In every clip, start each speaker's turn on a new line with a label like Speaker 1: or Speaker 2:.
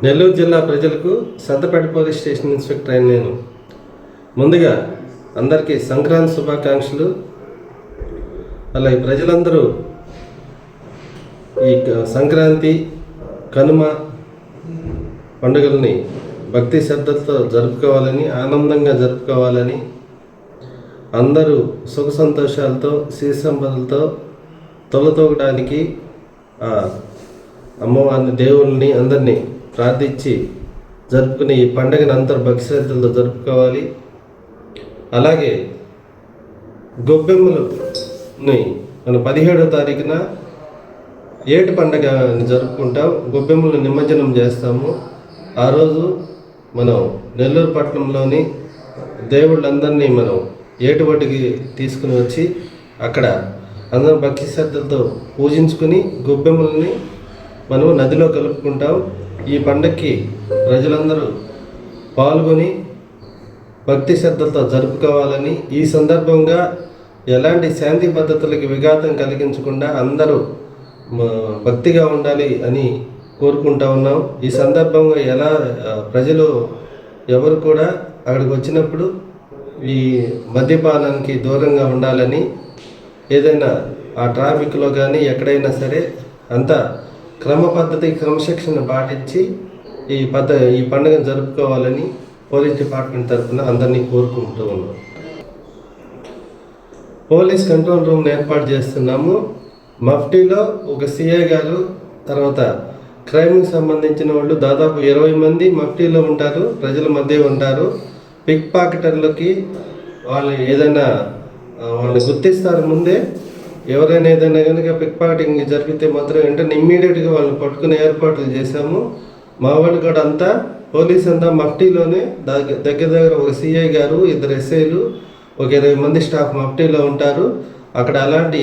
Speaker 1: నెల్లూరు జిల్లా ప్రజలకు Santhapeta police station inspector అయిన నేను ముందుగా అందరికీ సంక్రాంతి శుభాకాంక్షలు. అలాగే ప్రజలందరూ ఈ సంక్రాంతి కనుమ పండుగల్ని భక్తి శ్రద్ధలతో జరుపుకోవాలని, ఆనందంగా జరుపుకోవాలని, అందరూ సుఖ సంతోషాలతో సిరి సంపదలతో తొలతూగడానికి అమ్మవారిని, దేవుళ్ళని అందరినీ ప్రార్థించి జరుపుకునే ఈ పండుగను అందరూ భక్తి శ్రద్ధలతో జరుపుకోవాలి. అలాగే గొబ్బెమ్మలని మనం 17వ తారీఖున ఏటి పండుగని జరుపుకుంటాం. గొబ్బెమ్మలను నిమజ్జనం చేస్తాము. ఆ రోజు మనం నెల్లూరు పట్టణంలోని దేవుళ్ళందరినీ మనం ఏటి ఒడ్డుకి తీసుకుని వచ్చి అక్కడ అందరం భక్తి శ్రద్ధలతో పూజించుకుని గొబ్బెమ్మలని మనం నదిలో కలుపుకుంటాం. ఈ పండగకి ప్రజలందరూ పాల్గొని భక్తి శ్రద్ధలతో జరుపుకోవాలని, ఈ సందర్భంగా ఎలాంటి శాంతి పద్ధతులకి విఘాతం కలిగించకుండా అందరూ భక్తిగా ఉండాలి అని కోరుకుంటా ఉన్నాం. ఈ సందర్భంగా ప్రజలు ఎవరు కూడా అక్కడికి వచ్చినప్పుడు ఈ మద్యపానానికి దూరంగా ఉండాలని, ఏదైనా ఆ ట్రాఫిక్లో కానీ ఎక్కడైనా సరే అంతా క్రమ పద్ధతి, క్రమశిక్షణ పాటించి ఈ పండుగను జరుపుకోవాలని పోలీస్ డిపార్ట్మెంట్ తరఫున అందరినీ కోరుకుంటూ ఉన్నాం. పోలీస్ కంట్రోల్ రూమ్ని ఏర్పాటు చేస్తున్నాము. మఫ్టీలో ఒక సిఐ గారు, తర్వాత క్రైమ్కి సంబంధించిన వాళ్ళు దాదాపు 20 మంది మఫ్టీలో ఉంటారు, ప్రజల మధ్య ఉంటారు. పిక్ పాకెటర్లకి వాళ్ళు ఏదైనా వాళ్ళని గుర్తిస్తారు ముందే. ఎవరైనా ఏదైనా కనుక పిక్ పాకెటింగ్ జరిగితే మాత్రం వెంటనే ఇమ్మీడియట్గా వాళ్ళని పట్టుకునే ఏర్పాట్లు చేశాము. మా వాళ్ళు కూడా అంతా పోలీస్ అంతా మఫ్టీలోనే దగ్గర ఒక సిఐ గారు, 2 ఎస్ఐలు, ఒక 20 మంది స్టాఫ్ మఫ్టీలో ఉంటారు. అక్కడ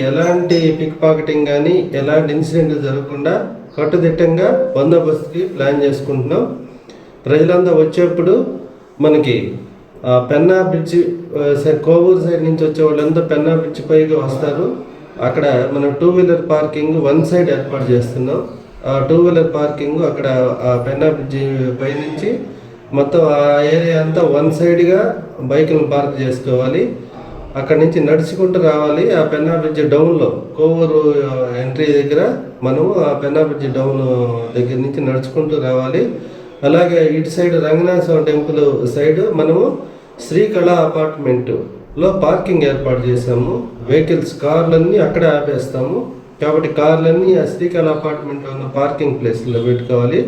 Speaker 1: ఎలాంటి పిక్ పాకెటింగ్ కానీ ఎలాంటి ఇన్సిడెంట్లు జరగకుండా కట్టుదిట్టంగా బందోబస్తుకి ప్లాన్ చేసుకుంటున్నాం. ప్రజలంతా వచ్చేప్పుడు మనకి పెన్నా బ్రిడ్జి కోవూరు సైడ్ నుంచి వచ్చే వాళ్ళంతా పెన్నా బ్రిడ్జి పైగా వస్తారు. అక్కడ మనం 2 వీలర్ పార్కింగ్ 1 సైడ్ ఏర్పాటు చేస్తున్నాం. ఆ 2 వీలర్ పార్కింగ్ అక్కడ ఆ పెన్నా బ్రిడ్జి పై నుంచి మొత్తం ఆ ఏరియా అంతా 1 సైడ్గా బైకులను పార్క్ చేసుకోవాలి. అక్కడి నుంచి నడుచుకుంటూ రావాలి. ఆ పెన్నా బ్రిడ్జి డౌన్లో కోవూరు ఎంట్రీ దగ్గర మనము ఆ పెన్నా బ్రిడ్జి డౌన్ దగ్గర నుంచి నడుచుకుంటూ రావాలి. అలాగే ఇటు side Ranganatha Swamy temple side మనము శ్రీకళ అపార్ట్మెంట్లో పార్కింగ్ ఏర్పాటు చేసాము. వెహికల్స్, కార్లన్నీ అక్కడే ఆపేస్తాము. కాబట్టి కార్లన్నీ ఆ శ్రీకళ అపార్ట్మెంట్లో ఉన్న పార్కింగ్ ప్లేస్లో పెట్టుకోవాలి.